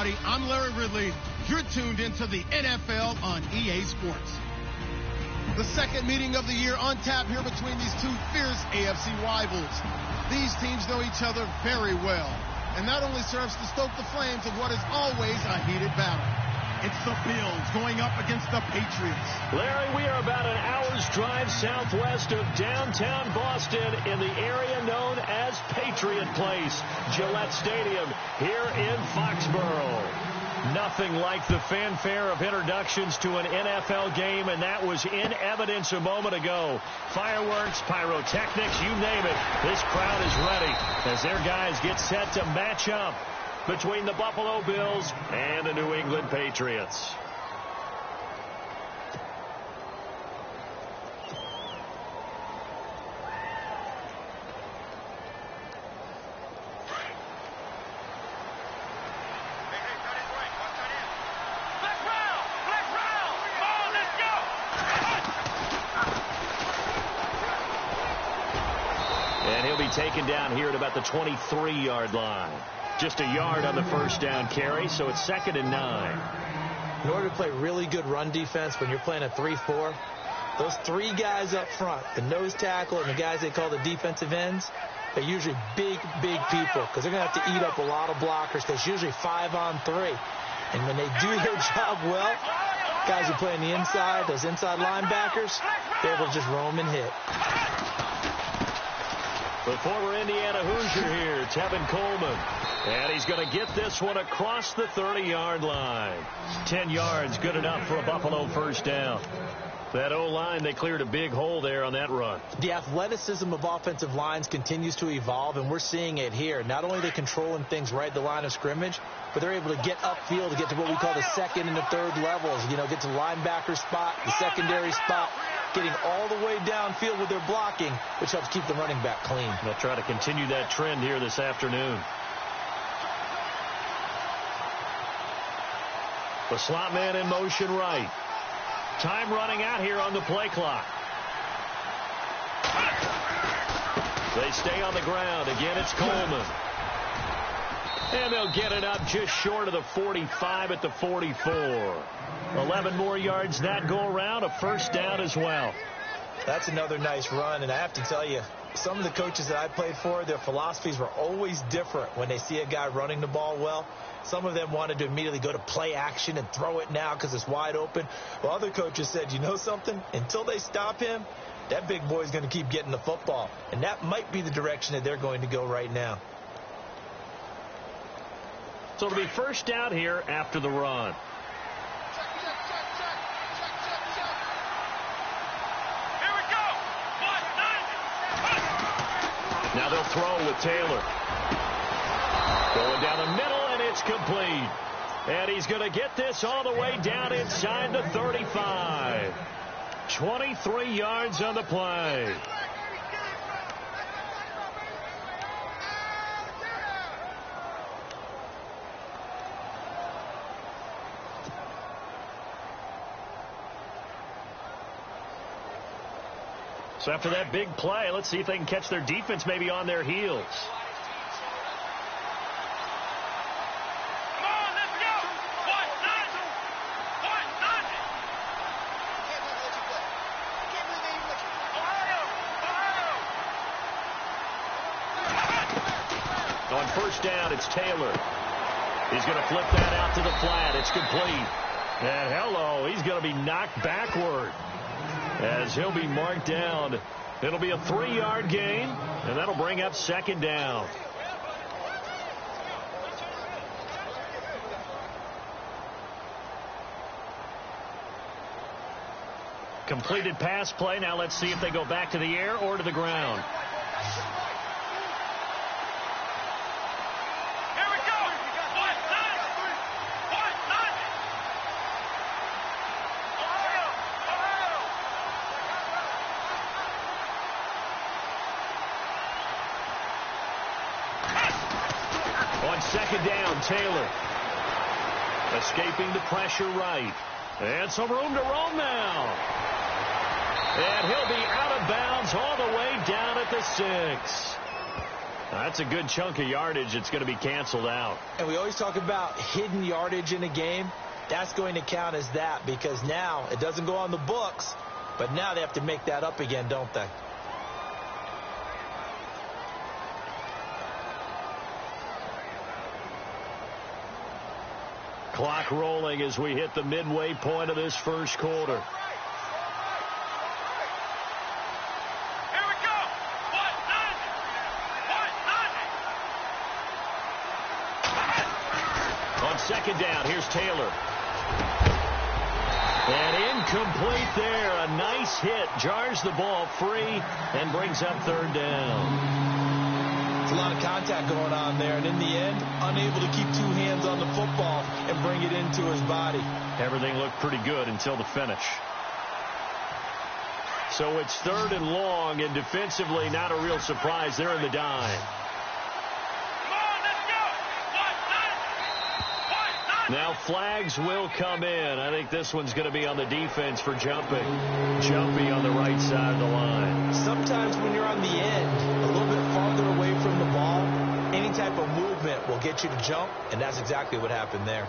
everybody. I'm Larry Ridley. You're tuned into the NFL on EA Sports. The second meeting of the year on tap here between these two fierce AFC rivals. These teams know each other very well, and that only serves to stoke the flames of what is always a heated battle. It's the Bills going up against the Patriots. Larry, we are about an hour's drive southwest of downtown Boston in the area known as Patriot Place, Gillette Stadium, here in Foxborough. Nothing like the fanfare of introductions to an NFL game, and that was in evidence a moment ago. Fireworks, pyrotechnics, you name it. This crowd is ready as their guys get set to match up between the Buffalo Bills and the New England Patriots. And he'll be taken down here at about the 23-yard line. Just a yard on the first down carry, so it's 2nd and 9. In order to play really good run defense when you're playing a 3-4, those three guys up front, the nose tackle and the guys they call the defensive ends, they're usually big people because they're going to have to eat up a lot of blockers because it's usually 5-on-3. And when they do their job well, guys who play on the inside, those inside linebackers, they're able to just roam and hit. The former Indiana Hoosier here, Tevin Coleman. And he's going to get this one across the 30-yard line. 10 yards, good enough for a Buffalo first down. That O-line, they cleared a big hole there on that run. The athleticism of offensive lines continues to evolve, and we're seeing it here. Not only are they controlling things right at the line of scrimmage, but they're able to get upfield to get to what we call the second and the third levels. You know, get to the linebacker spot, the secondary spot, getting all the way downfield with their blocking, which helps keep the running back clean. They'll try to continue that trend here this afternoon. The slot man in motion right. Time running out here on the play clock. They stay on the ground. Again, it's Coleman. And they'll get it up just short of the 45 at the 44. 11 more yards that go around. A first down as well. That's another nice run, and I have to tell you, some of the coaches that I played for, their philosophies were always different when they see a guy running the ball well. Some of them wanted to immediately go to play action and throw it now because it's wide open. Well, other coaches said, you know something? Until they stop him, that big boy's going to keep getting the football. And that might be the direction that they're going to go right now. So it'll be first down here after the run. Now they'll throw with Taylor. Going down the middle, and it's complete. And he's going to get this all the way down inside the 35. 23 yards on the play. So after that big play, let's see if they can catch their defense maybe on their heels. On first down, it's Taylor. He's going to flip that out to the flat. It's complete. And hello, he's going to be knocked backward as he'll be marked down. It'll be a 3-yard gain, and that'll bring up second down. Completed pass play. Now let's see if they go back to the air or to the ground. Second down, Taylor. Escaping the pressure right. And some room to roam now. And he'll be out of bounds all the way down at the 6. That's a good chunk of yardage. It's going to be canceled out. And we always talk about hidden yardage in a game. That's going to count as that because now it doesn't go on the books, but now they have to make that up again, don't they? Clock rolling as we hit the midway point of this first quarter. On second down, here's Taylor. And incomplete there. A nice hit. Jars the ball free and brings up third down. A lot of contact going on there, and in the end, unable to keep two hands on the football and bring it into his body. Everything looked pretty good until the finish. So it's third and long, and defensively, not a real surprise. They're in the dime. Now flags will come in. I think this one's going to be on the defense for jumping. Jumpy on the right side of the line. Sometimes when you're on the end, a little bit farther away from the ball, any type of movement will get you to jump, and that's exactly what happened there.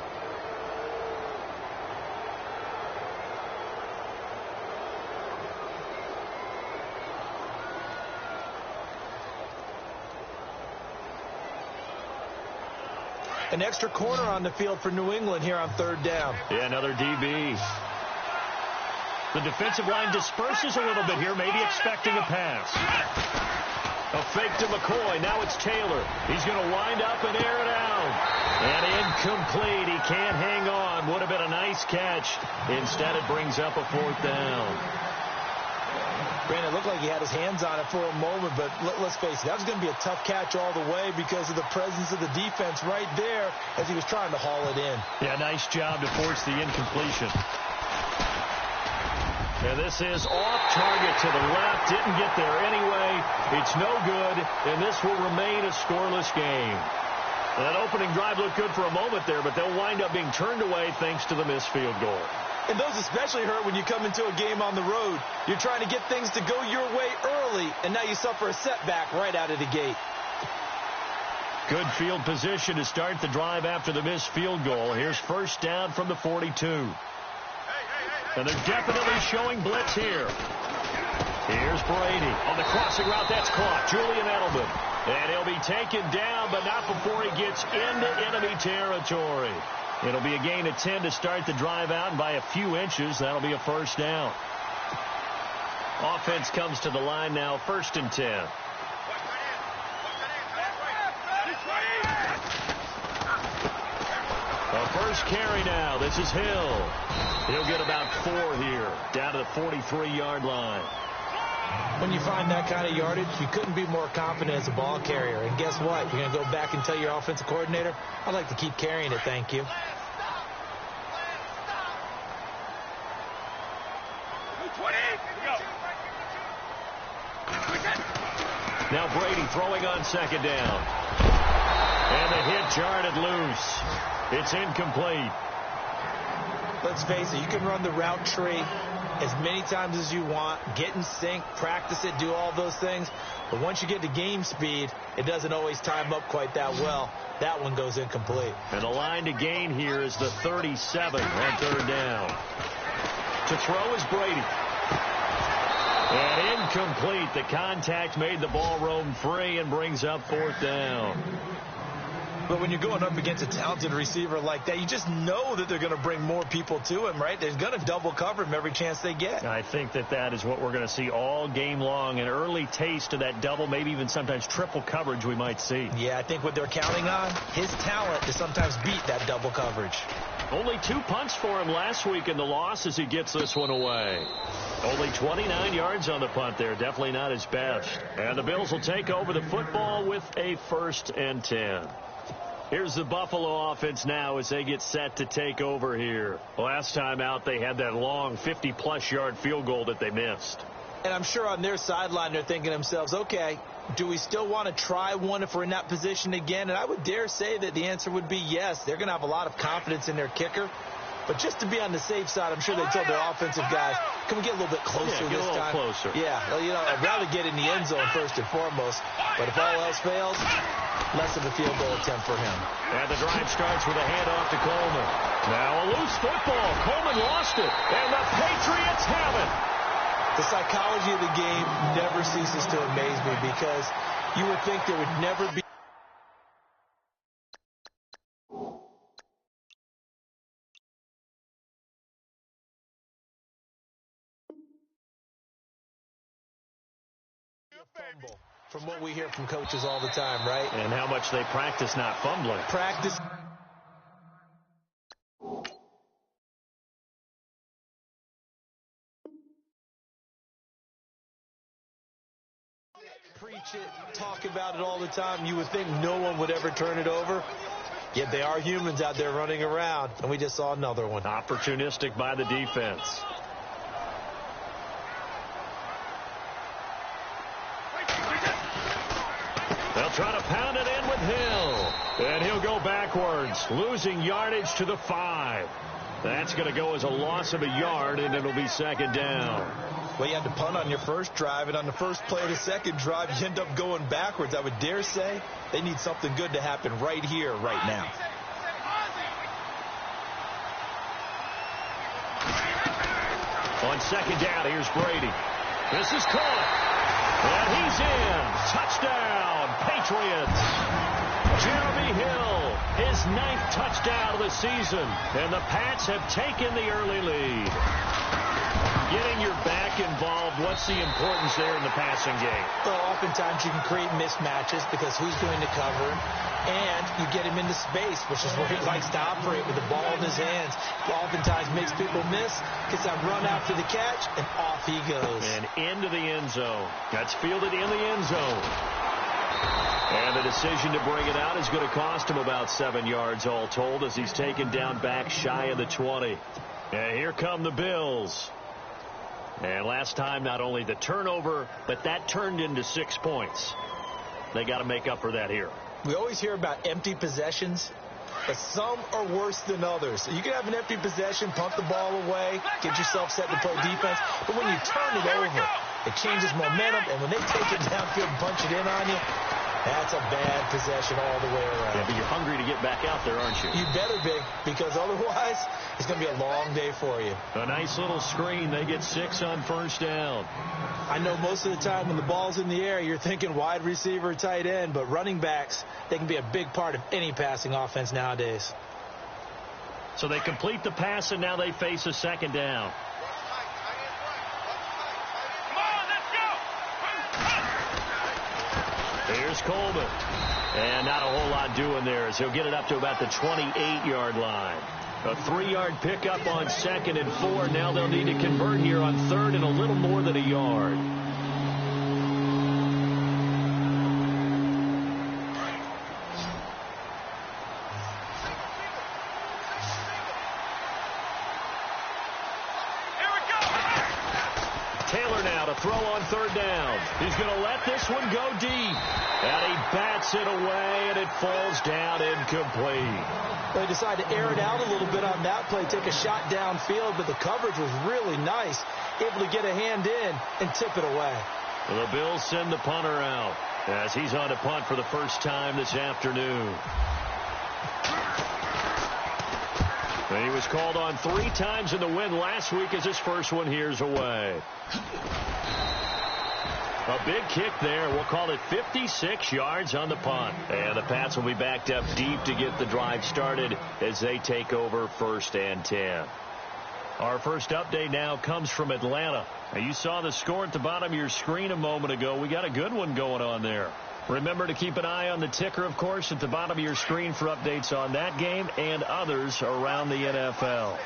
An extra corner on the field for New England here on third down. Yeah, another DB. The defensive line disperses a little bit here, maybe expecting a pass. A fake to McCoy. Now it's Taylor. He's going to wind up and air it out. And incomplete. He can't hang on. Would have been a nice catch. Instead, it brings up a fourth down. Brandon, it looked like he had his hands on it for a moment, but let's face it, that was going to be a tough catch all the way because of the presence of the defense right there as he was trying to haul it in. Yeah, nice job to force the incompletion. And this is off target to the left. Didn't get there anyway. It's no good, and this will remain a scoreless game. That opening drive looked good for a moment there, but they'll wind up being turned away thanks to the missed field goal. And those especially hurt when you come into a game on the road. You're trying to get things to go your way early, and now you suffer a setback right out of the gate. Good field position to start the drive after the missed field goal. Here's first down from the 42. And they're definitely showing blitz here. Here's Brady on the crossing route. That's caught. Julian Edelman. And he'll be taken down, but not before he gets into enemy territory. It'll be a gain of 10 to start the drive out, and by a few inches, that'll be a first down. Offense comes to the line now, first and 10. A first carry now. This is Hill. He'll get about 4 here, down to the 43-yard line. When you find that kind of yardage, you couldn't be more confident as a ball carrier. And guess what? You're going to go back and tell your offensive coordinator, I'd like to keep carrying it, thank you. Now Brady throwing on second down. And the hit jarred it loose. It's incomplete. Let's face it, you can run the route tree as many times as you want, get in sync, practice it, do all those things. But once you get to game speed, it doesn't always time up quite that well. That one goes incomplete. And the line to gain here is the 37 on third down. To throw is Brady. And incomplete. The contact made the ball roam free and brings up fourth down. But when you're going up against a talented receiver like that, you just know that they're going to bring more people to him, right? They're going to double cover him every chance they get. I think that is what we're going to see all game long. An early taste of that double, maybe even sometimes triple coverage we might see. Yeah, I think what they're counting on, his talent to sometimes beat that double coverage. Only 2 punts for him last week in the loss as he gets this one away. Only 29 yards on the punt there. Definitely not his best. And the Bills will take over the football with a first and 10. Here's the Buffalo offense now as they get set to take over here. Last time out, they had that long 50-plus yard field goal that they missed. And I'm sure on their sideline they're thinking to themselves, okay, do we still want to try one if we're in that position again? And I would dare say that the answer would be yes. They're going to have a lot of confidence in their kicker. But just to be on the safe side, I'm sure they told their offensive guys, can we get a little bit closer get this a little time? Closer. Yeah, well, you know, I'd rather get in the end zone first and foremost. But if all else fails, less of a field goal attempt for him. And the drive starts with a handoff to Coleman. Now a loose football. Coleman lost it. And the Patriots have it. The psychology of the game never ceases to amaze me because you would think there would never be a fumble from what we hear from coaches all the time, right? And how much they practice not fumbling. Practice. Preach it, talk about it all the time. You would think no one would ever turn it over. Yet they are humans out there running around, and we just saw another one. Opportunistic by the defense. They'll try to pound it in with Hill. And he'll go backwards, losing yardage to the 5. That's going to go as a loss of a yard, and it'll be second down. Well, you had to punt on your first drive, and on the first play of the second drive, you end up going backwards. I would dare say they need something good to happen right here, right now. On second down, here's Brady. This is caught. And he's in. Touchdown, Patriots. Jeremy Hill, his 9th touchdown of the season. And the Pats have taken the early lead. Getting your back involved, what's the importance there in the passing game? Well, oftentimes you can create mismatches because who's going to cover him, and you get him into space, which is where he likes to operate with the ball in his hands. Oftentimes makes people miss, gets that run after the catch, and off he goes. And into the end zone. That's fielded in the end zone. And the decision to bring it out is going to cost him about 7 yards all told as he's taken down back shy of the 20. And here come the Bills. And last time, not only the turnover, but that turned into 6 points. They got to make up for that here. We always hear about empty possessions, but some are worse than others. You can have an empty possession, punt the ball away, get yourself set to play defense, but when you turn it over, it changes momentum, and when they take it downfield and punch it in on you, that's a bad possession all the way around. Yeah, but you're hungry to get back out there, aren't you? You better be, because otherwise it's going to be a long day for you. A nice little screen. They get 6 on first down. I know most of the time when the ball's in the air, you're thinking wide receiver, tight end, but running backs, they can be a big part of any passing offense nowadays. So they complete the pass, and now they face a second down. Here's Coleman. And not a whole lot doing there as he'll get it up to about the 28-yard line. A 3-yard pickup on 2nd and 4. Now they'll need to convert here on 3rd and a little more than a yard. Taylor now to throw on 3rd down. He's going to let this one go deep. And he bats it away, and it falls down incomplete. They decided to air it out a little bit on that play, take a shot downfield, but the coverage was really nice, able to get a hand in and tip it away. Well, the Bills send the punter out as he's on a punt for the first time this afternoon. And he was called on 3 times in the win last week as his first one here's away. A big kick there. We'll call it 56 yards on the punt. And the Pats will be backed up deep to get the drive started as they take over 1st and 10. Our first update now comes from Atlanta. Now, you saw the score at the bottom of your screen a moment ago. We got a good one going on there. Remember to keep an eye on the ticker, of course, at the bottom of your screen for updates on that game and others around the NFL.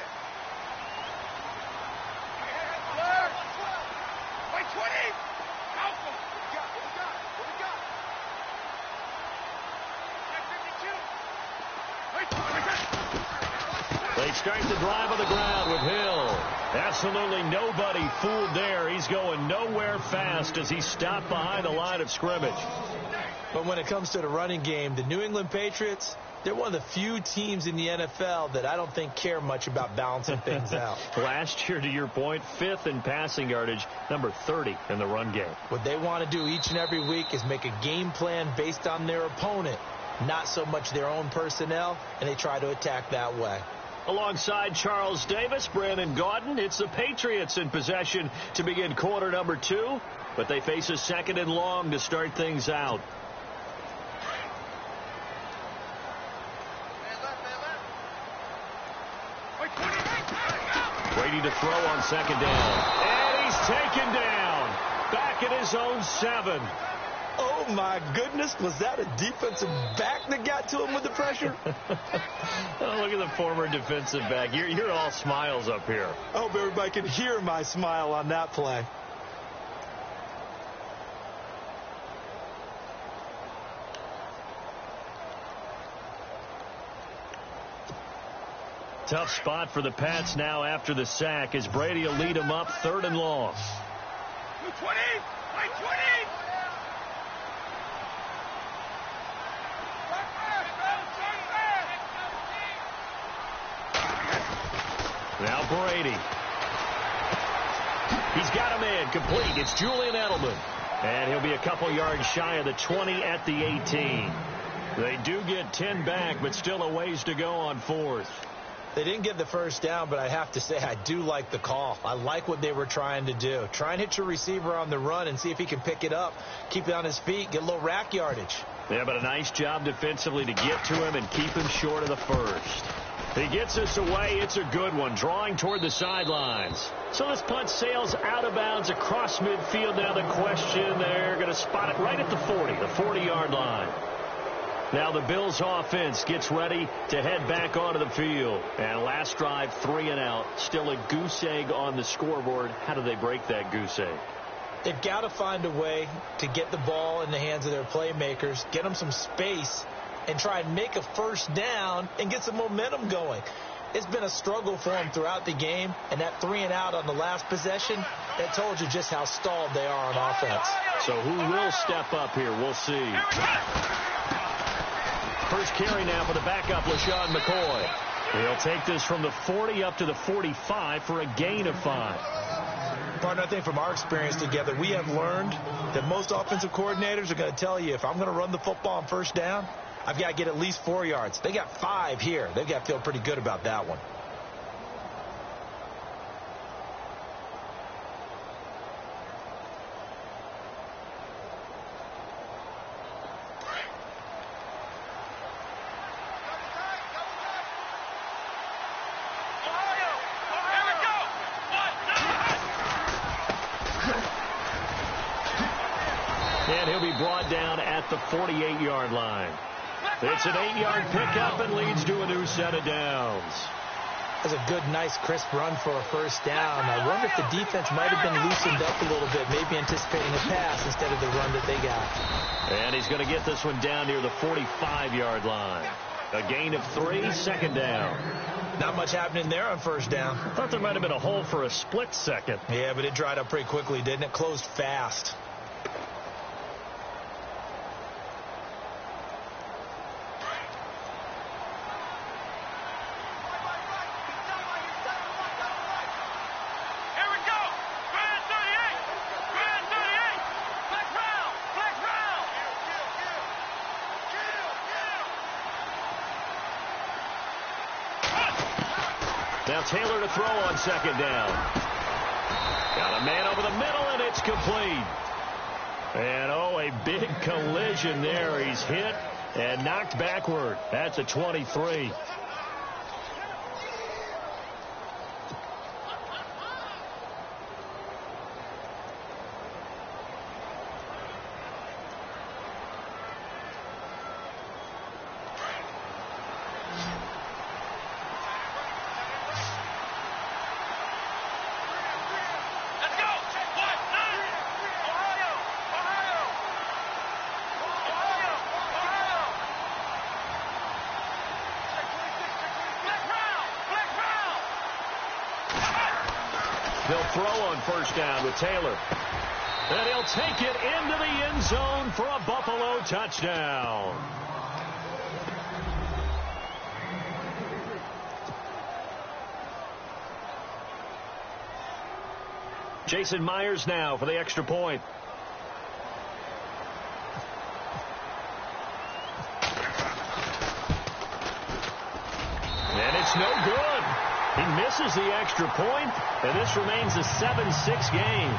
They start the drive on the ground with Hill. Absolutely nobody fooled there. He's going nowhere fast as he stopped behind the line of scrimmage. But when it comes to the running game, the New England Patriots, They're one of the few teams in the NFL that I don't think care much about balancing things out. Last year, to your point, 5th in passing yardage, number 30 in the run game. What they want to do each and every week is make a game plan based on their opponent, not so much their own personnel, and they try to attack that way. Alongside Charles Davis, Brandon Gaudin, it's the Patriots in possession to begin quarter number 2, but they face a 2nd and long to start things out. Waiting to throw on 2nd down. And he's taken down. Back at his own 7. Oh, my goodness. Was that a defensive back that got to him with the pressure? Oh, look at the former defensive back. You're all smiles up here. I hope everybody can hear my smile on that play. Tough spot for the Pats now after the sack as Brady will lead them up 3rd and long. 20! 20! Now Brady. He's got a man complete. It's Julian Edelman. And he'll be a couple yards shy of the 20 at the 18. They do get 10 back, but still a ways to go on 4th. They didn't get the 1st down, but I have to say I do like the call. I like what they were trying to do. Try and hit your receiver on the run and see if he can pick it up, keep it on his feet, get a little rack yardage. Yeah, but a nice job defensively to get to him and keep him short of the 1st. He gets us away. It's a good one, drawing toward the sidelines. So this punt sails out of bounds across midfield. Now the question, they're going to spot it right at the 40, the 40-yard line. Now the Bills offense gets ready to head back onto the field. And last drive, 3 and out. Still a goose egg on the scoreboard. How do they break that goose egg? They've got to find a way to get the ball in the hands of their playmakers, get them some space, and try and make a 1st down and get some momentum going. It's been a struggle for them throughout the game, and that 3 and out on the last possession, that told you just how stalled they are on offense. So who will step up here? We'll see. First carry now for the backup, LaShawn McCoy. He'll take this from the 40 up to the 45 for a gain of 5. Partner, I think from our experience together, we have learned that most offensive coordinators are going to tell you, if I'm going to run the football on 1st down, I've got to get at least 4 yards. They got 5 here. They've got to feel pretty good about that one. And he'll be brought down at the 48-yard line. It's an 8-yard pickup and leads to a new set of downs. That's a good, nice, crisp run for a 1st down. I wonder if the defense might have been loosened up a little bit, maybe anticipating a pass instead of the run that they got. And he's going to get this one down near the 45-yard line. A gain of 3, 2nd down. Not much happening there on 1st down. Thought there might have been a hole for a split second. Yeah, but it dried up pretty quickly, didn't it? Closed fast. Now Taylor to throw on 2nd down. Got a man over the middle, and it's complete. And, oh, a big collision there. He's hit and knocked backward. That's a 23. They'll throw on 1st down with Taylor. And he'll take it into the end zone for a Buffalo touchdown. Jason Myers now for the extra point. And it's no good. He misses the extra point, and this remains a 7-6 game.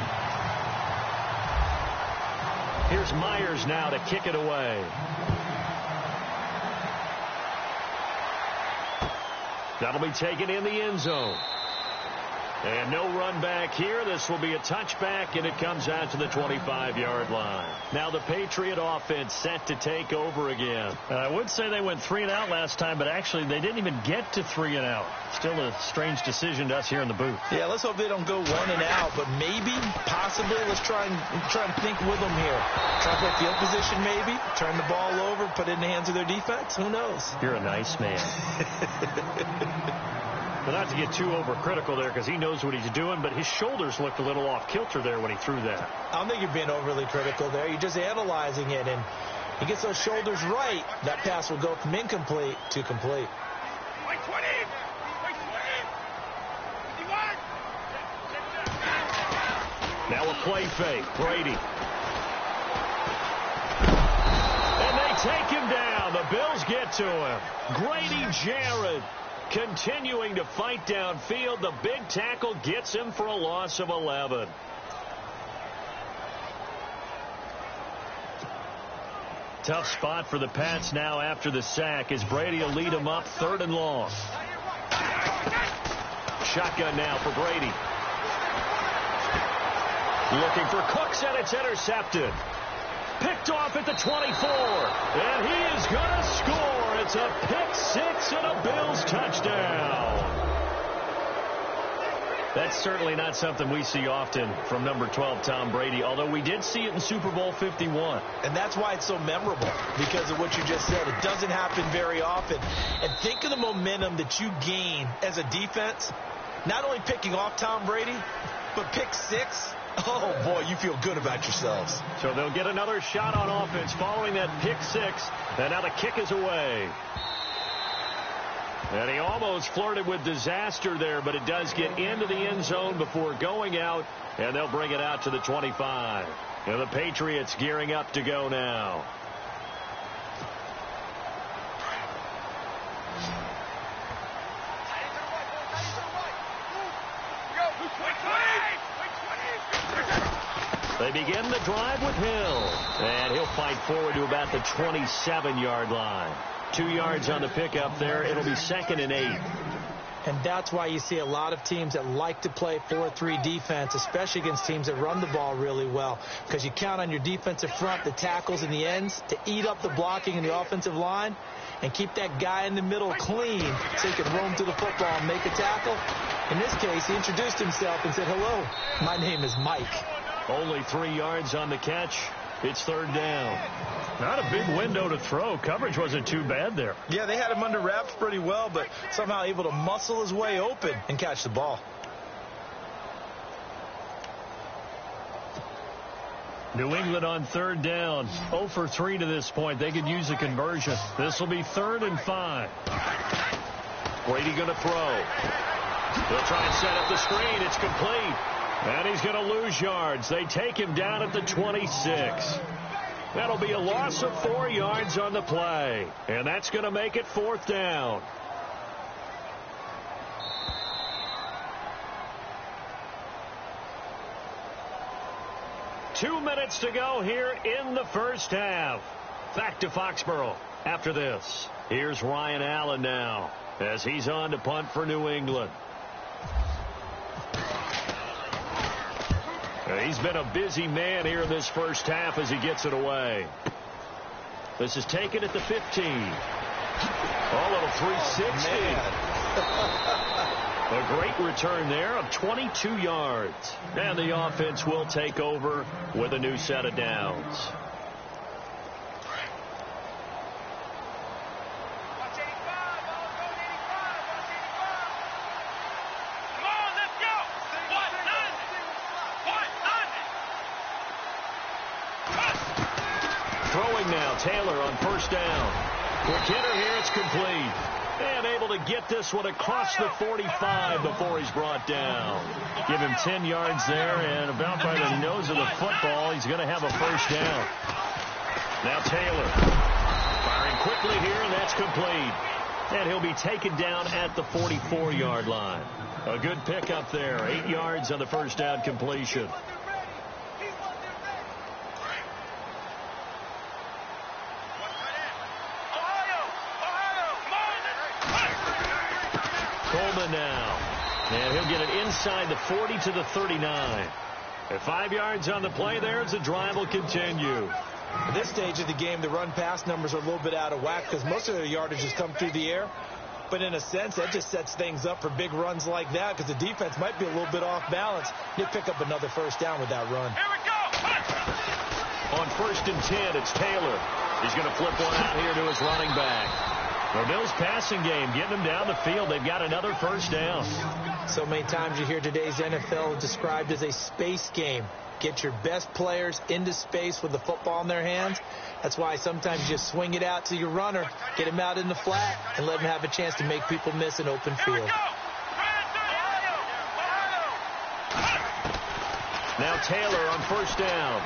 Here's Myers now to kick it away. That'll be taken in the end zone. And no run back here. This will be a touchback, and it comes out to the 25-yard line. Now the Patriot offense set to take over again. I would say they went 3 and out last time, but actually they didn't even get to 3 and out. Still a strange decision to us here in the booth. Yeah, let's hope they don't go 1 and out, but maybe, possibly, let's try and think with them here. Try to play field position maybe, turn the ball over, put it in the hands of their defense. Who knows? You're a nice man. But not to get too overcritical there because he knows what he's doing, but his shoulders looked a little off kilter there when he threw that. I don't think you're being overly critical there. You're just analyzing it, and he gets those shoulders right. That pass will go from incomplete to complete. Like 20! Like 20! 51! Now a play fake. Brady. And they take him down. The Bills get to him. Grady Jarrett continuing to fight downfield. The big tackle gets him for a loss of 11. Tough spot for the Pats now after the sack as Brady will lead them up 3rd and long. Shotgun now for Brady. Looking for Cooks, and it's intercepted. Picked off at the 24, and he is going to score. It's a pick 6 and a Bills touchdown. That's certainly not something we see often from number 12, Tom Brady, although we did see it in Super Bowl 51. And that's why it's so memorable, because of what you just said. It doesn't happen very often. And think of the momentum that you gain as a defense, not only picking off Tom Brady, but pick 6. Oh, boy, you feel good about yourselves. So they'll get another shot on offense following that pick 6. And now the kick is away. And he almost flirted with disaster there, but it does get into the end zone before going out. And they'll bring it out to the 25. And the Patriots gearing up to go now. They begin the drive with Hill. And he'll fight forward to about the 27-yard line. 2 yards on the pickup there. It'll be 2nd and 8. And that's why you see a lot of teams that like to play 4-3 defense, especially against teams that run the ball really well, because you count on your defensive front, the tackles and the ends, to eat up the blocking in the offensive line and keep that guy in the middle clean so he can roam through the football and make a tackle. In this case, he introduced himself and said, "Hello, my name is Mike." Only 3 yards on the catch. It's 3rd down. Not a big window to throw. Coverage wasn't too bad there. Yeah, they had him under wraps pretty well, but somehow able to muscle his way open and catch the ball. New England on 3rd down. 0 for 3 to this point. They could use a conversion. This will be 3rd and 5. Brady going to throw. He'll try and set up the screen. It's complete. And he's going to lose yards. They take him down at the 26. That'll be a loss of 4 yards on the play. And that's going to make it 4th down. Two minutes to go here in the first half. Back to Foxborough after this. Here's Ryan Allen now as he's on to punt for New England. He's been a busy man here in this first half as he gets it away. This is taken at the 15. Oh, little 360. A great return there of 22 yards. And the offense will take over with a new set of downs. Throwing now, Taylor on 1st down. Quick hitter here, it's complete. And able to get this one across the 45 before he's brought down. Give him 10 yards there, and about by the nose of the football, he's going to have a first down. Now Taylor firing quickly here, and that's complete. And he'll be taken down at the 44-yard line. A good pickup there, 8 yards on the first down completion. Coleman now. And he'll get it inside the 40 to the 39. At 5 yards on the play there as the drive will continue. At this stage of the game, the run-pass numbers are a little bit out of whack because most of their yardage has come through the air. But in a sense, that just sets things up for big runs like that because the defense might be a little bit off balance. They pick up another first down with that run. Here we go. On 1st and 10, it's Taylor. He's going to flip one out here to his running back. The Bills passing game, getting them down the field. They've got another first down. So many times you hear today's NFL described as a space game. Get your best players into space with the football in their hands. That's why sometimes you just swing it out to your runner, get him out in the flat, and let him have a chance to make people miss an open field. Now Taylor on first down.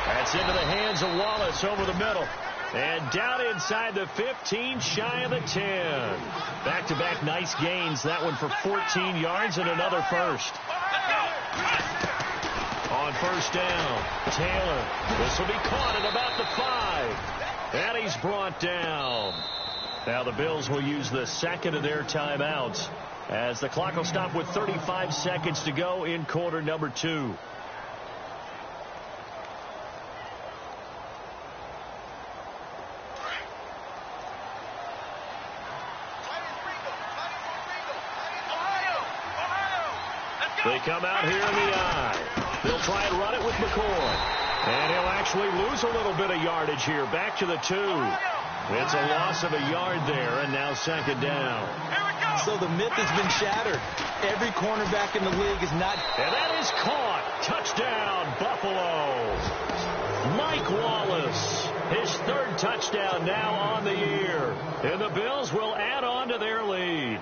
That's into the hands of Wallace over the middle. And down inside the 15, shy of the 10. Back-to-back nice gains. That one for 14 yards and another first. On first down, Taylor. This will be caught at about the 5. And he's brought down. Now the Bills will use the second of their timeouts as the clock will stop with 35 seconds to go in quarter number 2. They come out here in the eye. They'll try and run it with McCoy. And he'll actually lose a little bit of yardage here. Back to the 2. It's a loss of a yard there, and now second down. So the myth has been shattered. Every cornerback in the league is not. And that is caught. Touchdown, Buffalo. Mike Wallace. His 3rd touchdown now on the year. And the Bills will add on to their lead.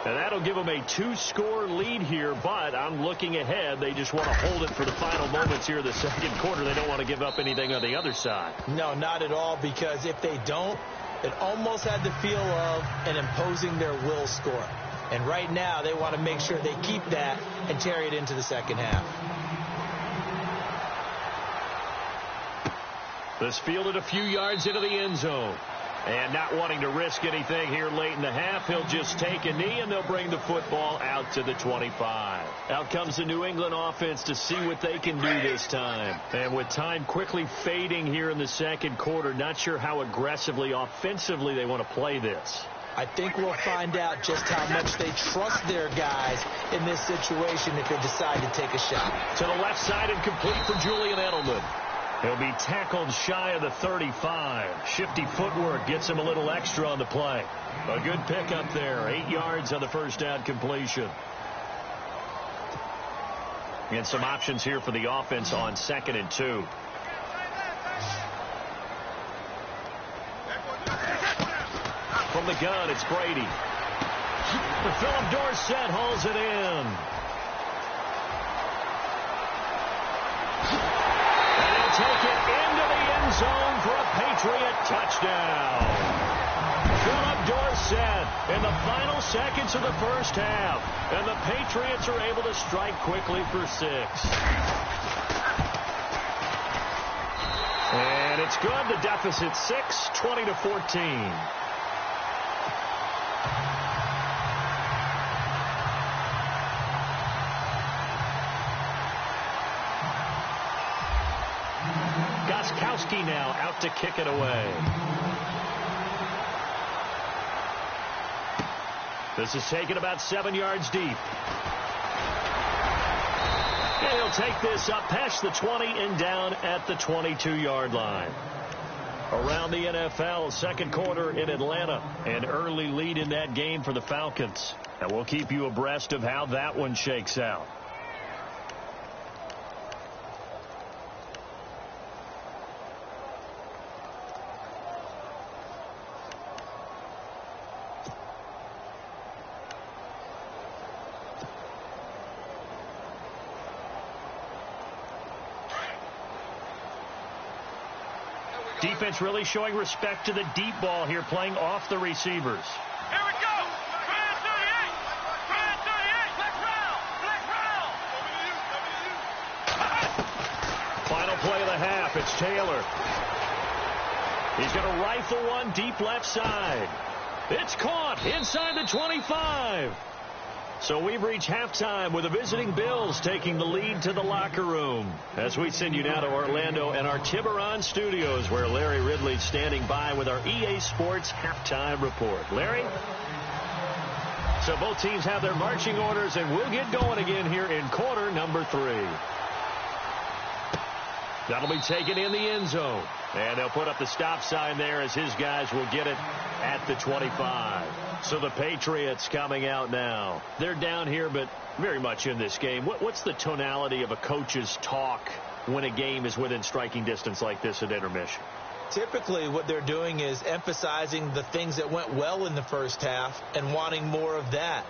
And that'll give them a 2-score lead here, but I'm looking ahead. They just want to hold it for the final moments here of the second quarter. They don't want to give up anything on the other side. No, not at all, because if they don't, it almost had the feel of an imposing their will score. And right now, they want to make sure they keep that and carry it into the second half. This fielded a few yards into the end zone. And not wanting to risk anything here late in the half, he'll just take a knee, and they'll bring the football out to the 25. Out comes the New England offense to see what they can do this time. And with time quickly fading here in the second quarter, not sure how aggressively, offensively they want to play this. I think we'll find out just how much they trust their guys in this situation if they decide to take a shot. To the left side and complete for Julian Edelman. He'll be tackled shy of the 35. Shifty footwork gets him a little extra on the play. A good pickup there. 8 yards on the first down completion. And some options here for the offense on 2nd and 2. From the gun, it's Brady. Philip Dorsett holds it in. Take it into the end zone for a Patriot touchdown. Philip Dorsett in the final seconds of the first half. And the Patriots are able to strike quickly for 6. And it's good. The deficit 6, 20-14. Goskowski now out to kick it away. This is taken about 7 yards deep. And he'll take this up past the 20 and down at the 22-yard line. Around the NFL, second quarter in Atlanta. An early lead in that game for the Falcons. And we'll keep you abreast of how that one shakes out. Defense really showing respect to the deep ball here, playing off the receivers. Here we go. Try 38. Try 38. Black round. Final play of the half. It's Taylor. He's going to rifle one deep left side. It's caught inside the 25. So we've reached halftime with the visiting Bills taking the lead to the locker room. As we send you now to Orlando and our Tiburon studios, where Larry Ridley's standing by with our EA Sports halftime report. Larry? So both teams have their marching orders, and we'll get going again here in quarter number 3. That'll be taken in the end zone. And they'll put up the stop sign there as his guys will get it at the 25. So the Patriots coming out now. They're down here, but very much in this game. What's the tonality of a coach's talk when a game is within striking distance like this at intermission? Typically, what they're doing is emphasizing the things that went well in the first half and wanting more of that.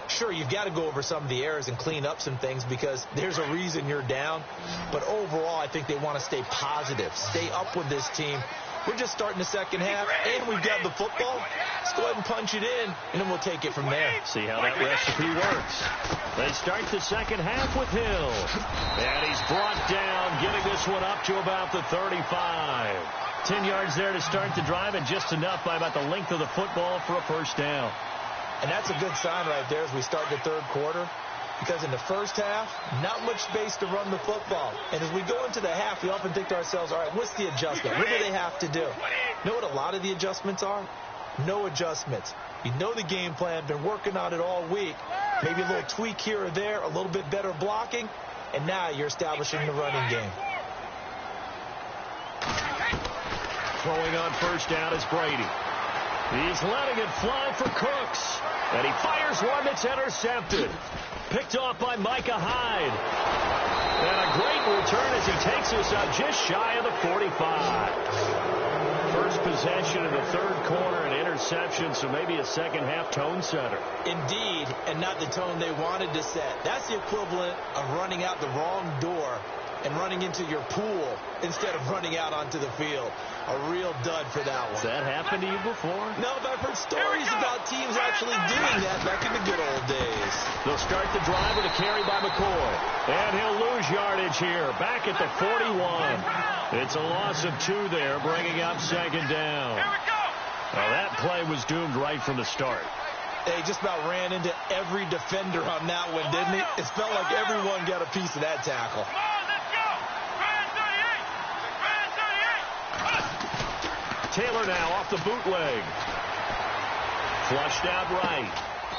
Sure, you've got to go over some of the errors and clean up some things because there's a reason you're down. But overall, I think they want to stay positive, stay up with this team. We're just starting the second half, and we've got the football. Let's go ahead and punch it in, and then we'll take it from there. See how that recipe works. They start the second half with Hill. And he's brought down, getting this one up to about the 35. 10 yards there to start the drive, and just enough by about the length of the football for a first down. And that's a good sign right there as we start the third quarter, because in the first half, not much space to run the football. And as we go into the half, we often think to ourselves, all right, what's the adjustment? What do they have to do? You know what a lot of the adjustments are? No adjustments. You know the game plan, been working on it all week. Maybe a little tweak here or there, a little bit better blocking, and now you're establishing the running game. Throwing on first down is Brady. He's letting it fly for Cooks. And he fires one that's intercepted. Picked off by Micah Hyde. And a great return as he takes us up just shy of the 45. First possession of the third quarter, an interception, so maybe a second half tone setter. Indeed, and not the tone they wanted to set. That's the equivalent of running out the wrong door and running into your pool instead of running out onto the field. A real dud for that one. Has that happened to you before? No, but I've heard stories about teams actually doing that back in the good old days. They'll start the drive with a carry by McCoy. And he'll lose yardage here, back at the 41. It's a loss of 2 there, bringing up second down. Well, that play was doomed right from the start. They just about ran into every defender on that one, didn't he? It felt like everyone got a piece of that tackle. Taylor now off the bootleg. Flushed out right.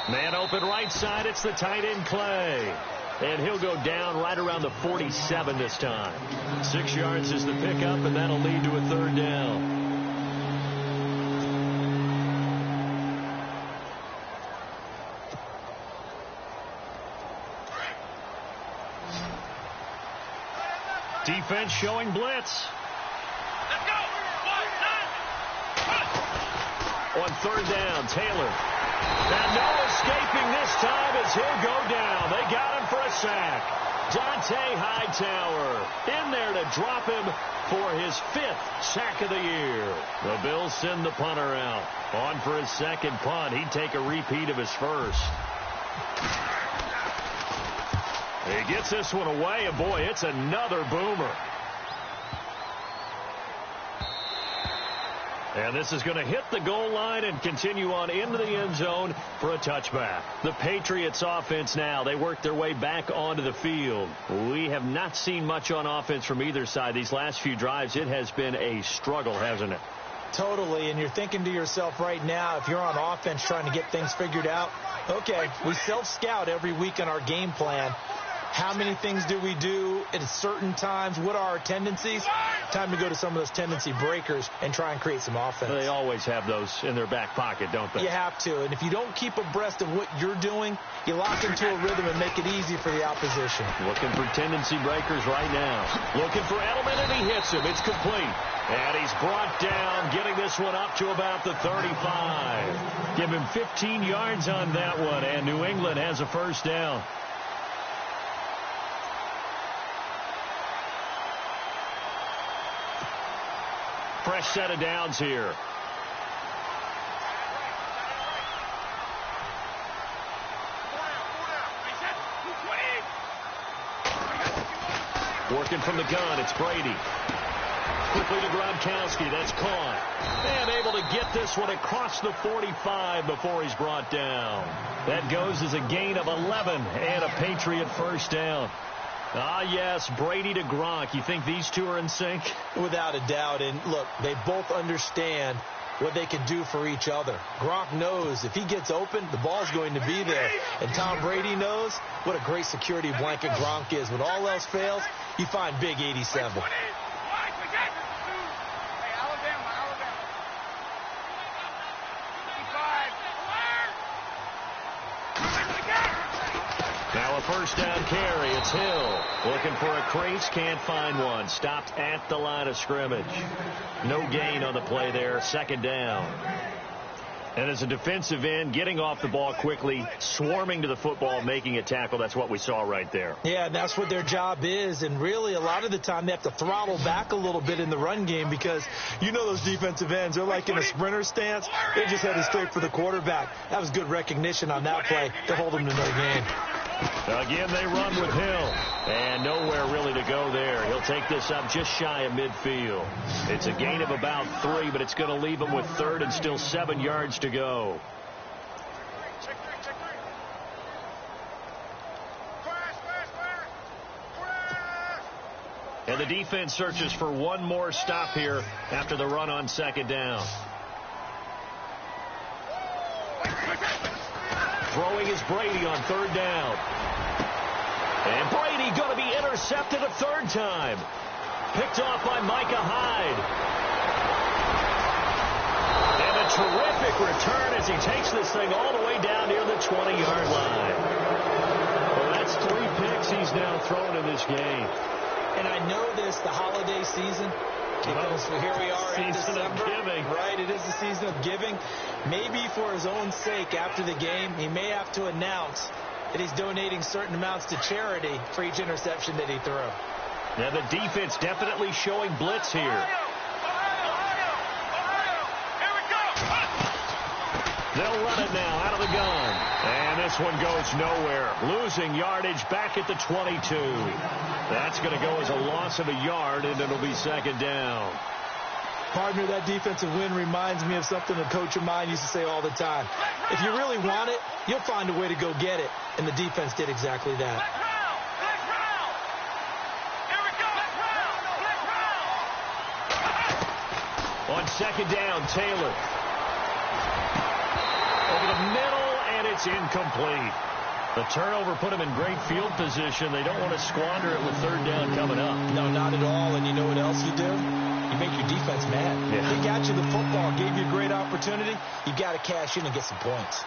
Man open right side. It's the tight end Clay. And he'll go down right around the 47 this time. 6 yards is the pickup, and that'll lead to a third down. Defense showing blitz. On third down, Taylor. And no escaping this time as he'll go down. They got him for a sack. Dante Hightower in there to drop him for his 5th sack of the year. The Bills send the punter out. On for his second punt. He'd take a repeat of his first. He gets this one away, and boy, it's another boomer. And this is going to hit the goal line and continue on into the end zone for a touchback. The Patriots offense now, they work their way back onto the field. We have not seen much on offense from either side. These last few drives, it has been a struggle, hasn't it? Totally, and you're thinking to yourself right now, if you're on offense trying to get things figured out, okay, we self-scout every week on our game plan. How many things do we do at certain times? What are our tendencies? Time to go to some of those tendency breakers and try and create some offense. They always have those in their back pocket, don't they? You have to. And if you don't keep abreast of what you're doing, you lock into a rhythm and make it easy for the opposition. Looking for tendency breakers right now. Looking for Edelman, and he hits him. It's complete. And he's brought down, getting this one up to about the 35. Give him 15 yards on that one, and New England has a first down. fresh set of downs here. Working from the gun, it's Brady. Quickly to Gronkowski, that's caught. And able to get this one across the 45 before he's brought down. That goes as a gain of 11 and a Patriot first down. Ah, yes, Brady to Gronk. You think these two are in sync? Without a doubt. And look, they both understand what they can do for each other. Gronk knows if he gets open, the ball's going to be there. And Tom Brady knows what a great security blanket Gronk is. When all else fails, you find big 87. Now a first down carry. It's Hill. Looking for a crease. Can't find one. Stopped at the line of scrimmage. No gain on the play there. Second down. And as a defensive end, getting off the ball quickly, swarming to the football, making a tackle. That's what we saw right there. Yeah, and that's what their job is. And really, a lot of the time, they have to throttle back a little bit in the run game because you know those defensive ends. They're like in a sprinter stance. They just headed straight for the quarterback. That was good recognition on that play to hold them to no gain. Again, they run with Hill. And nowhere really to go there. He'll take this up just shy of midfield. It's a gain of about 3, but it's going to leave him with third and still 7 yards to go. And the defense searches for one more stop here after the run on second down. Throwing is Brady on third down. And Brady going to be intercepted a third time. Picked off by Micah Hyde. And a terrific return as he takes this thing all the way down near the 20-yard line. Well, that's 3 picks he's now thrown in this game. And I know this, the holiday season, because here we are in December. Season of giving. Right, it is the season of giving. Maybe for his own sake after the game, he may have to announce that he's donating certain amounts to charity for each interception that he threw. Now the defense definitely showing blitz here. They'll run it now out of the gun. And this one goes nowhere. Losing yardage back at the 22. That's going to go as a loss of a yard, and it'll be second down. Partner, that defensive win reminds me of something a coach of mine used to say all the time. If you really want it, you'll find a way to go get it. And the defense did exactly that. On second down, Taylor. Over the middle, and it's incomplete. The turnover put them in great field position. They don't want to squander it with third down coming up. No, not at all. And you know what else you do? You make your defense mad. Yeah. They got you the football, gave you a great opportunity. You got to cash in and get some points.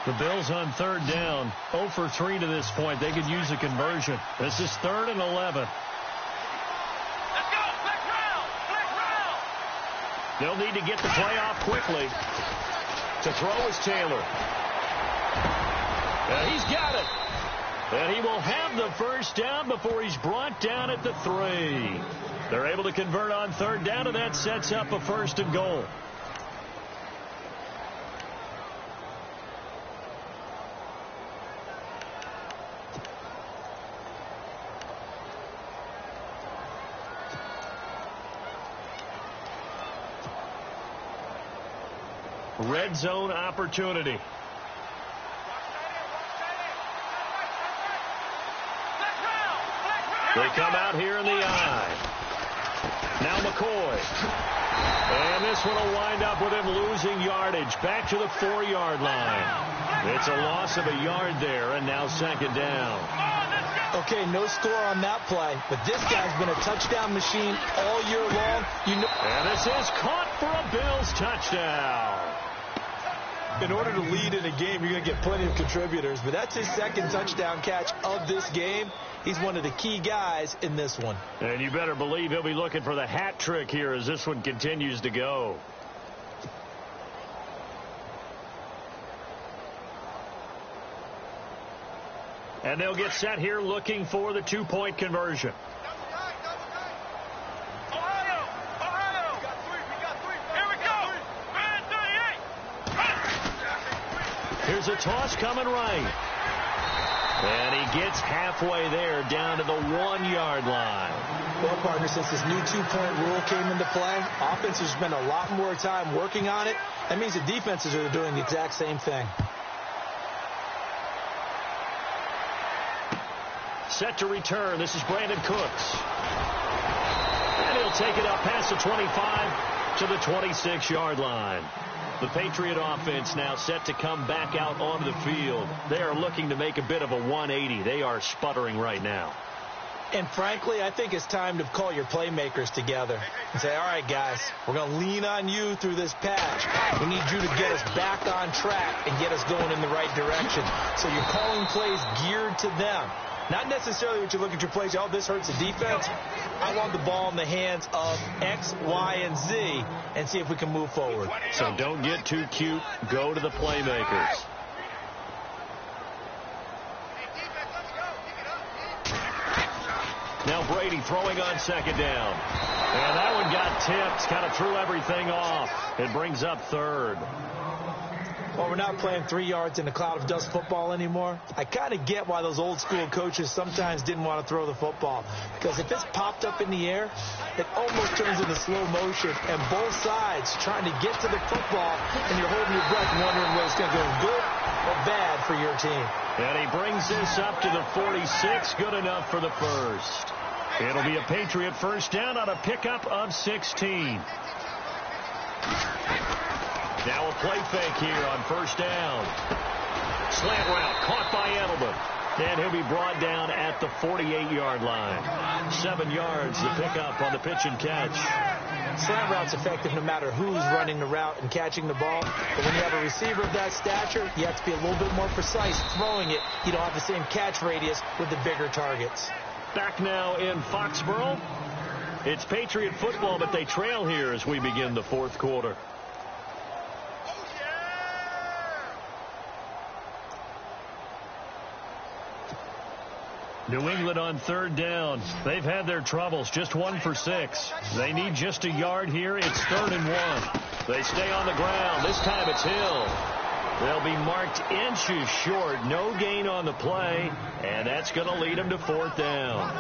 The Bills on third down, 0 for 3 to this point. They could use a conversion. This is 3rd and 11. Let's go. Black round. They'll need to get the play off quickly. To throw is Taylor. And he's got it. And he will have the first down before he's brought down at the 3. They're able to convert on third down, and that sets up a 1st and goal. Red zone opportunity. They come out here in the eye. Now McCoy. And this one will wind up with him losing yardage back to the 4-yard line. It's a loss of a yard there, and now second down. Okay, no score on that play, but this guy's been a touchdown machine all year long. And this is caught for a Bills touchdown. In order to lead in a game, you're going to get plenty of contributors, but that's his second touchdown catch of this game. He's one of the key guys in this one. And you better believe he'll be looking for the hat trick here as this one continues to go. And they'll get set here looking for the two-point conversion. Here's a toss coming right. And he gets halfway there down to the 1-yard line. Well, partner, since this new two-point rule came into play, offenses spend a lot more time working on it. That means the defenses are doing the exact same thing. Set to return. This is Brandon Cooks. And he'll take it up past the 25 to the 26-yard line. The Patriot offense now set to come back out onto the field. They are looking to make a bit of a 180. They are sputtering right now. And frankly, I think it's time to call your playmakers together and say, all right, guys, we're going to lean on you through this patch. We need you to get us back on track and get us going in the right direction. So you're calling plays geared to them. Not necessarily what you look at your plays, oh, this hurts the defense. I want the ball in the hands of X, Y, and Z and see if we can move forward. So don't get too cute. Go to the playmakers. Now Brady throwing on second down. And that one got tipped. Kind of threw everything off. It brings up third. Well, we're not playing 3 yards in a cloud of dust football anymore. I kind of get why those old school coaches sometimes didn't want to throw the football. Because if it's popped up in the air, it almost turns into slow motion. And both sides trying to get to the football, and you're holding your breath wondering whether it's going to go good or bad for your team. And he brings this up to the 46. Good enough for the first. It'll be a Patriot first down on a pickup of 16. Now a play fake here on first down. Slant route caught by Edelman. And he'll be brought down at the 48-yard line. 7 yards to pick up on the pitch and catch. Slant route's effective no matter who's running the route and catching the ball. But when you have a receiver of that stature, you have to be a little bit more precise throwing it. You don't have the same catch radius with the bigger targets. Back now in Foxborough. It's Patriot football, but they trail here as we begin the fourth quarter. New England on third down. They've had their troubles. Just 1 for 6. They need just a yard here. It's 3rd and 1. They stay on the ground. This time it's Hill. They'll be marked inches short. No gain on the play. And that's going to lead them to 4th down.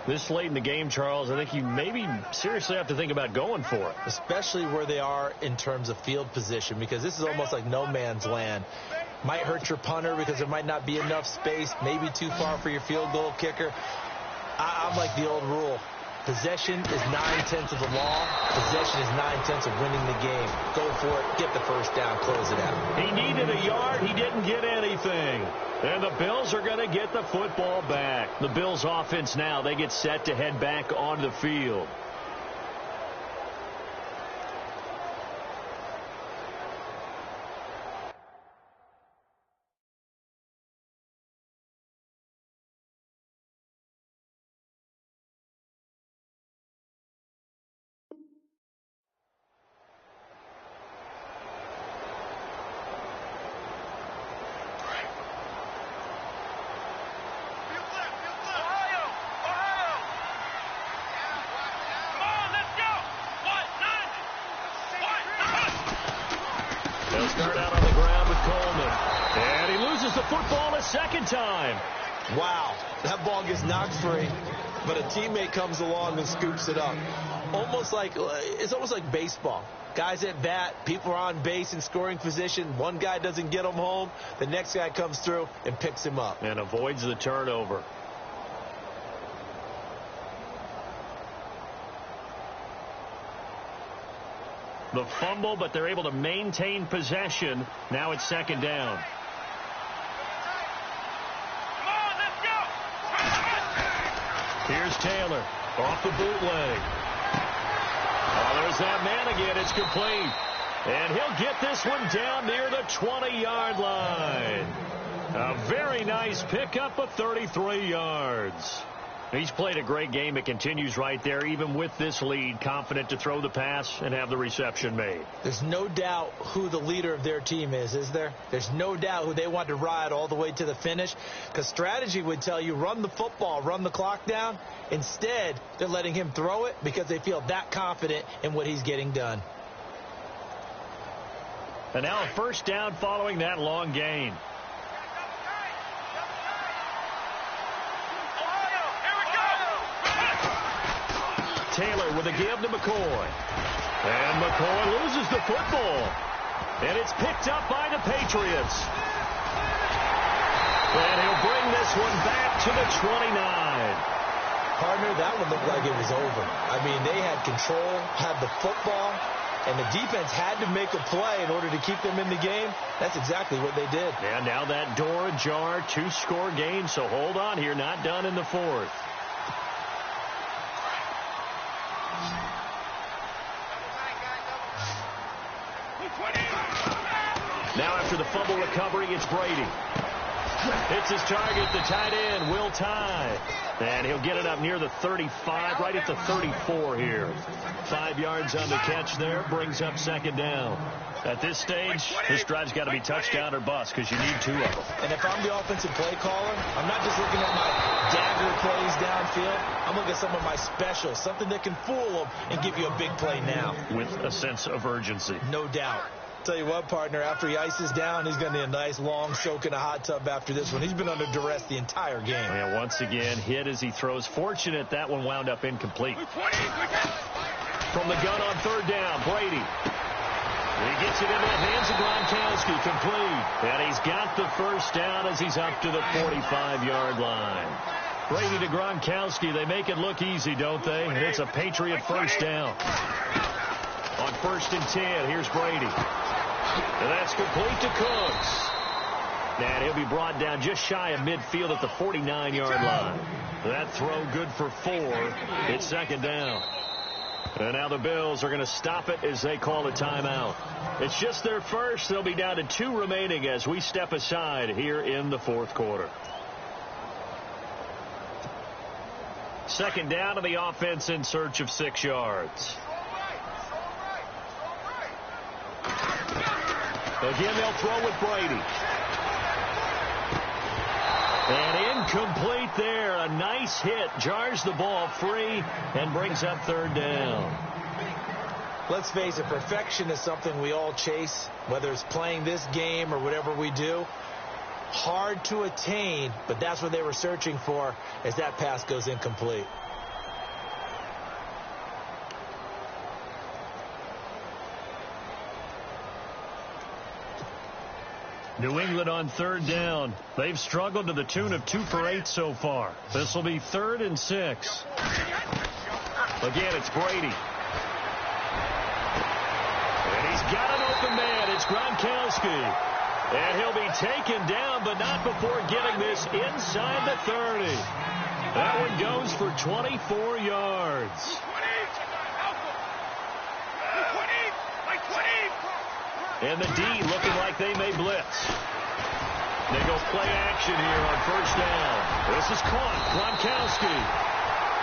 This late in the game, Charles, I think you maybe seriously have to think about going for it. Especially where they are in terms of field position, because this is almost like no man's land. Might hurt your punter because there might not be enough space, maybe too far for your field goal kicker. I'm like the old rule. Possession is 9/10 of the law. Possession is 9/10 of winning the game. Go for it. Get the first down. Close it out. He needed a yard. He didn't get anything. And the Bills are going to get the football back. The Bills offense now, they get set to head back onto the field. They'll start out on the ground with Coleman. And he loses the football a second time. Wow, that ball gets knocked free, but a teammate comes along and scoops it up. It's almost like baseball. Guys at bat, people are on base in scoring position. One guy doesn't get him home. The next guy comes through and picks him up. And avoids the turnover. The fumble, but they're able to maintain possession. Now it's second down. Here's Taylor off the bootleg. Oh, there's that man again. It's complete. And he'll get this one down near the 20-yard line. A very nice pickup of 33 yards. He's played a great game. It continues right there, even with this lead, confident to throw the pass and have the reception made. There's no doubt who the leader of their team is there? There's no doubt who they want to ride all the way to the finish, because strategy would tell you run the football, run the clock down. Instead, they're letting him throw it because they feel that confident in what he's getting done. And now a first down following that long gain. Taylor with a give to McCoy. And McCoy loses the football. And it's picked up by the Patriots. And he'll bring this one back to the 29. Partner, that one looked like it was over. I mean, they had control, had the football, and the defense had to make a play in order to keep them in the game. That's exactly what they did. And now that door ajar, 2-score game. So hold on here, not done in the fourth. Now after the fumble recovery, it's Brady. It's his target, the tight end, Will Tye. And he'll get it up near the 35, right at the 34 here. 5 yards on the catch there, brings up second down. At this stage, this drive's got to be touchdown or bust because you need 2 of them. And if I'm the offensive play caller, I'm not just looking at my dagger plays downfield. I'm looking at some of my specials, something that can fool them and give you a big play now. With a sense of urgency. No doubt. Tell you what, partner, after he ices down, he's going to need a nice long soak in a hot tub after this one. He's been under duress the entire game. And once again, hit as he throws. Fortunate that one wound up incomplete. From the gun on third down, Brady. He gets it into the hands of Gronkowski, complete. And he's got the first down as he's up to the 45-yard line. Brady to Gronkowski. They make it look easy, don't they? And it's a Patriot first down. On 1st and 10, here's Brady. And that's complete to Cooks. And he'll be brought down just shy of midfield at the 49-yard line. That throw good for 4. It's second down. And now the Bills are going to stop it as they call a timeout. It's just their first. They'll be down to 2 remaining as we step aside here in the fourth quarter. Second down to the offense in search of 6 yards. Again, they'll throw with Brady. And incomplete there. A nice hit. Jars the ball free and brings up third down. Let's face it, perfection is something we all chase, whether it's playing this game or whatever we do. Hard to attain, but that's what they were searching for as that pass goes incomplete. New England on third down. They've struggled to the tune of 2 for 8 so far. This will be 3rd and 6. Again, it's Brady. And he's got an open man. It's Gronkowski. And he'll be taken down, but not before getting this inside the 30. That one goes for 24 yards. And the D looking like they may blitz. They go play action here on first down. This is caught. Gronkowski.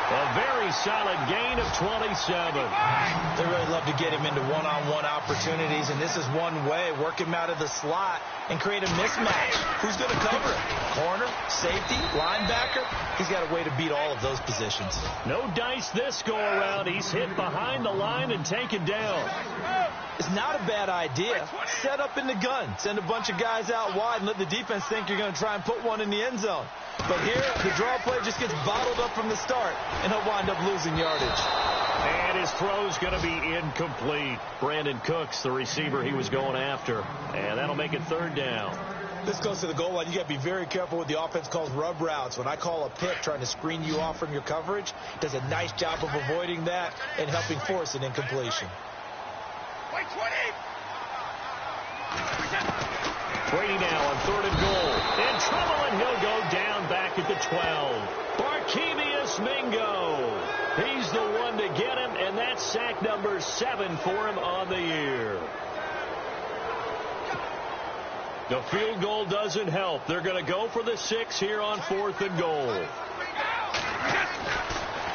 A very solid gain of 27. They really love to get him into one-on-one opportunities, and this is one way. Work him out of the slot and create a mismatch. Who's going to cover it? Corner, safety, linebacker? He's got a way to beat all of those positions. No dice this go-around. He's hit behind the line and taken down. It's not a bad idea. Set up in the gun. Send a bunch of guys out wide and let the defense think you're going to try and put one in the end zone. But here, the draw play just gets bottled up from the start, and he'll wind up losing yardage. And his throw's going to be incomplete. Brandon Cooks, the receiver he was going after. And that'll make it third down. This goes to the goal line. You got to be very careful with the offense calls rub routes. When I call a pick trying to screen you off from your coverage, does a nice job of avoiding that and helping force an incompletion. Brady now on 3rd and goal. In trouble, and he'll go down back at the 12. Barkevius Mingo. He's the one to get him, and that's sack number 7 for him on the year. The field goal doesn't help. They're going to go for the 6 here on 4th and goal.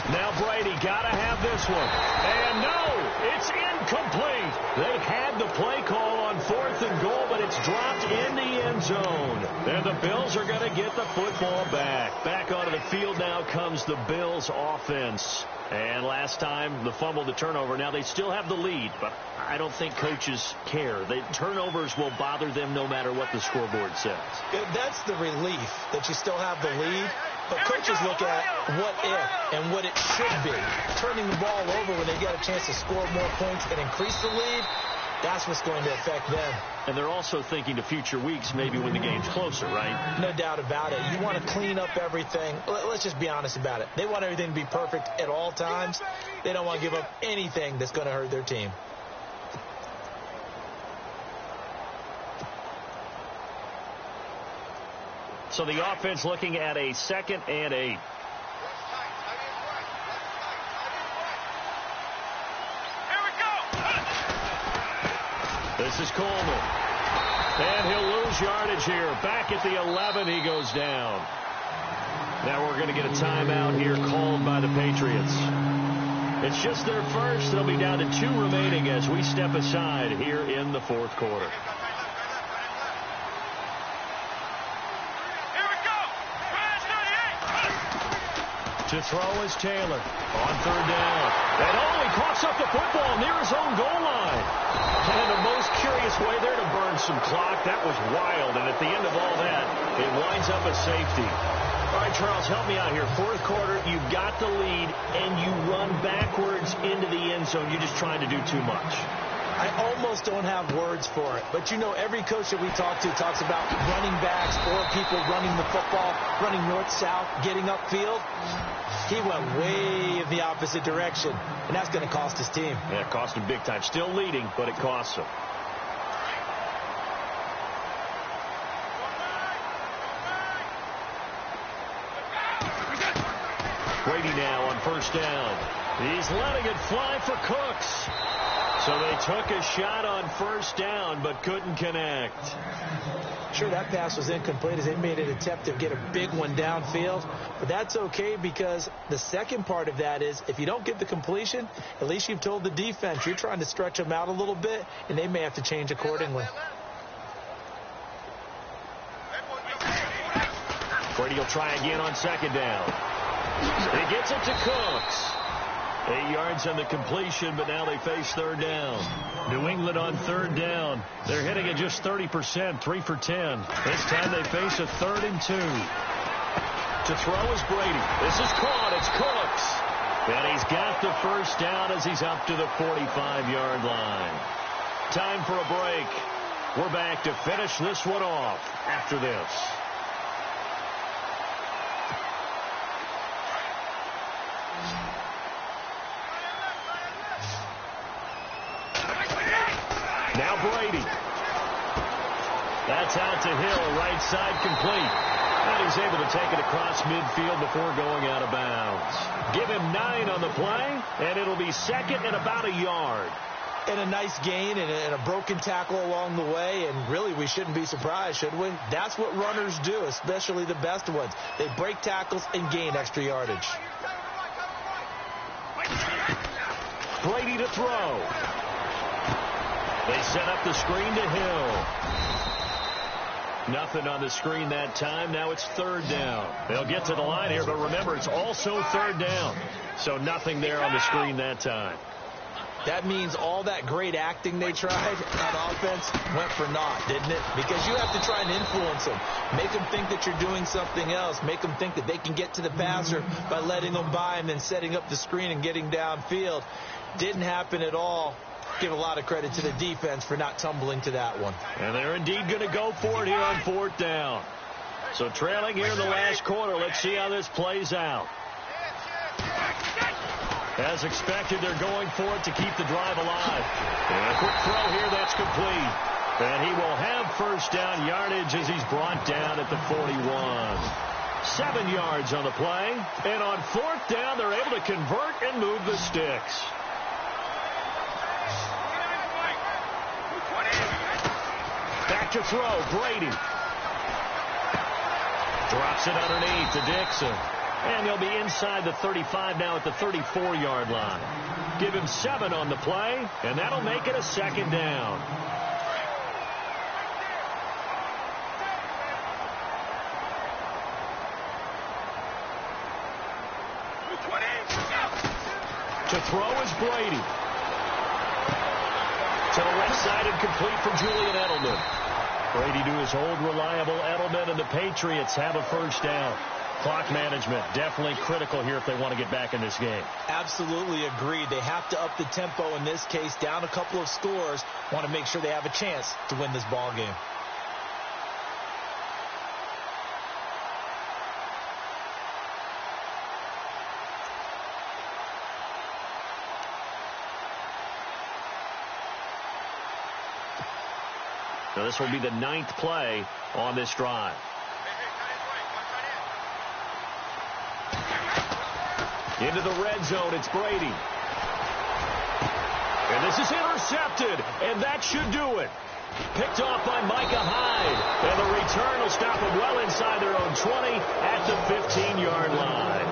Now Brady got to have this one. And no, it's incomplete. They had the play call on 4th and goal, but it's dropped in the end zone. And the Bills are going to get the football back. Back onto the field now comes the Bills offense. And last time, the fumble, the turnover. Now they still have the lead, but I don't think coaches care. The turnovers will bother them no matter what the scoreboard says. That's the relief that you still have the lead. But coaches look at what if and what it should be. Turning the ball over when they get a chance to score more points and increase the lead, that's what's going to affect them. And they're also thinking to future weeks, maybe when the game's closer, right? No doubt about it. You want to clean up everything. Let's just be honest about it. They want everything to be perfect at all times. They don't want to give up anything that's going to hurt their team. So the offense looking at a 2nd and 8. This is Coleman. And he'll lose yardage here. Back at the 11, he goes down. Now we're going to get a timeout here called by the Patriots. It's just their first. They'll be down to 2 remaining as we step aside here in the 4th quarter. To throw is Taylor on 3rd down. And he coughs up the football near his own goal line. And the most curious way there to burn some clock. That was wild. And at the end of all that, it winds up a safety. All right, Charles, help me out here. 4th quarter, you've got the lead, and you run backwards into the end zone. You're just trying to do too much. I almost don't have words for it. But, you know, every coach that we talk to talks about running backs or people running the football, running north-south, getting upfield. He went way in the opposite direction, and that's going to cost his team. Yeah, it cost him big time. Still leading, but it costs him. Brady now on 1st down. He's letting it fly for Cooks. So they took a shot on 1st down, but couldn't connect. Sure, that pass was incomplete as they made an attempt to get a big one downfield. But that's okay because the second part of that is if you don't get the completion, at least you've told the defense you're trying to stretch them out a little bit, and they may have to change accordingly. Brady will try again on 2nd down. He gets it to Cooks. 8 yards on the completion, but now they face 3rd down. New England on 3rd down. They're hitting at just 30%, 3 for 10. This time they face a 3rd and 2. To throw is Brady. This is caught. It's Cooks. And he's got the 1st down as he's up to the 45-yard line. Time for a break. We're back to finish this one off after this. Now Brady. That's out to Hill, right side complete. And he's able to take it across midfield before going out of bounds. Give him 9 on the play, and it'll be 2nd and about a yard. And a nice gain and a broken tackle along the way, and really we shouldn't be surprised, should we? That's what runners do, especially the best ones. They break tackles and gain extra yardage. Brady to throw. They set up the screen to Hill. Nothing on the screen that time. Now it's 3rd down. They'll get to the line here, but remember, it's also 3rd down. So nothing there on the screen that time. That means all that great acting they tried on offense went for naught, didn't it? Because you have to try and influence them. Make them think that you're doing something else. Make them think that they can get to the passer by letting them by and then setting up the screen and getting downfield. Didn't happen at all. Give a lot of credit to the defense for not tumbling to that one. And they're indeed going to go for it here on 4th down. So trailing here in the last quarter. Let's see how this plays out. As expected, they're going for it to keep the drive alive. And a quick throw here, that's complete. And he will have 1st down yardage as he's brought down at the 41. 7 yards on the play. And on 4th down, they're able to convert and move the sticks. Back Back to throw, Brady. Drops it underneath to Dixon. And he'll be inside the 35 now at the 34-yard line. Give him 7 on the play, and that'll make it a second down. To throw is Brady. To the left side and complete for Julian Edelman. Brady to his old reliable Edelman, and the Patriots have a first down. Clock management definitely critical here if they want to get back in this game. Absolutely agreed. They have to up the tempo in this case, down a couple of scores. Want to make sure they have a chance to win this ball game. So this will be the 9th play on this drive. Into the red zone, it's Brady. And this is intercepted, and that should do it. Picked off by Micah Hyde. And the return will stop them well inside their own 20 at the 15-yard line.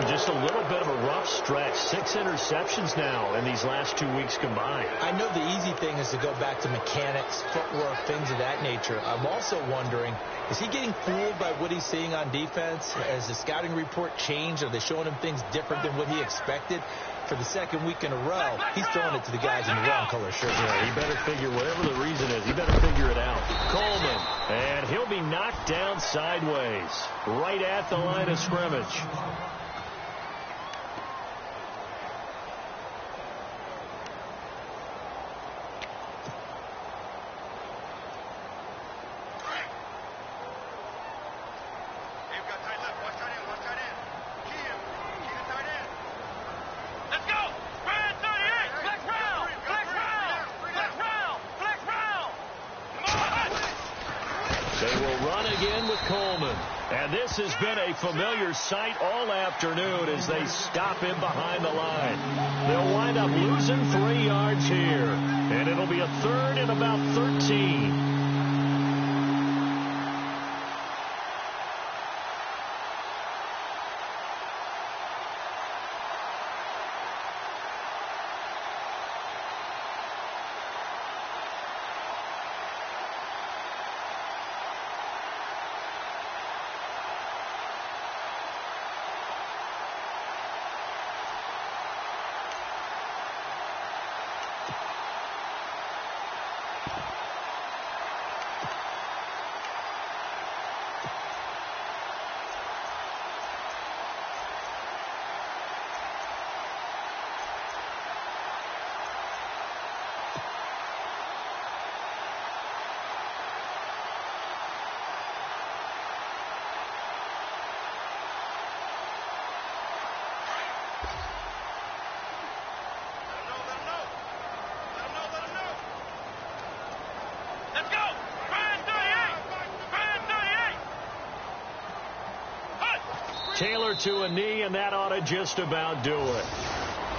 Just a little bit of a rough stretch. 6 interceptions now in these last 2 weeks combined. I know the easy thing is to go back to mechanics, footwork, things of that nature. I'm also wondering, is he getting fooled by what he's seeing on defense? Has the scouting report changed? Are they showing him things different than what he expected? For the second week in a row, he's throwing it to the guys in the wrong color shirts. Yeah, he better figure, whatever the reason is, he better figure it out. Coleman, and he'll be knocked down sideways, right at the line of scrimmage. This has been a familiar sight all afternoon as they stop him behind the line. They'll wind up losing 3 yards here, and it'll be a 3rd and about 13. Taylor to a knee, and that ought to just about do it.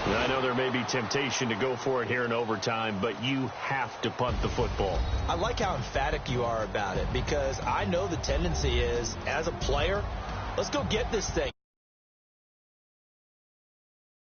I know there may be temptation to go for it here in overtime, but you have to punt the football. I like how emphatic you are about it, because I know the tendency is, as a player, let's go get this thing.